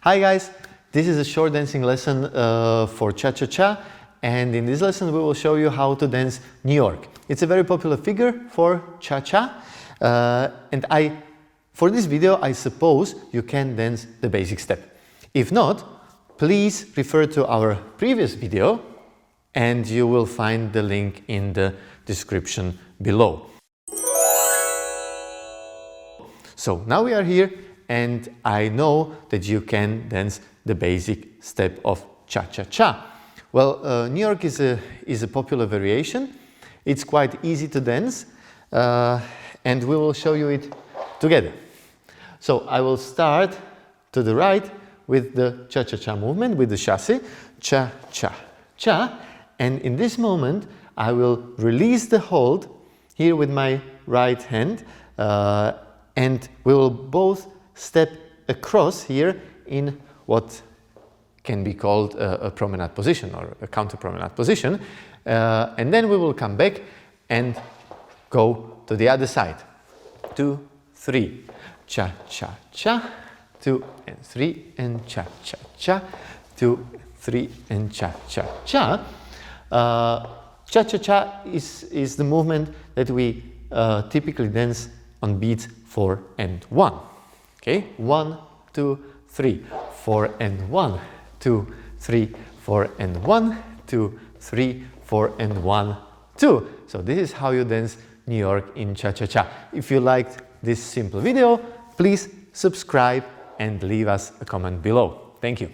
Hi guys, this is a short dancing lesson for cha-cha-cha, and in this lesson we will show you how to dance New York. It's a very popular figure for cha-cha, for this video I suppose you can dance the basic step. If not, please refer to our previous video and you will find the link in the description below. So now we are here and I know that you can dance the basic step of cha-cha-cha. Well, New York is a popular variation. It's quite easy to dance and we will show you it together. So I will start to the right with the cha-cha-cha movement, with the chassis, cha-cha-cha, and in this moment I will release the hold here with my right hand and we will both step across here in what can be called a promenade position or a counter promenade position, and then we will come back and go to the other side. 2, 3, cha-cha-cha, 2 and 3 and cha-cha-cha, 2, 3 and cha-cha-cha. Cha-cha-cha is the movement that we typically dance on beats 4 and 1. Okay, 1, 2, 3, 4 and 1, 2, 3, 4 and 1, 2, 3, 4 and 1, 2. So this is how you dance New York in cha-cha-cha. If you liked this simple video, please subscribe and leave us a comment below. Thank you.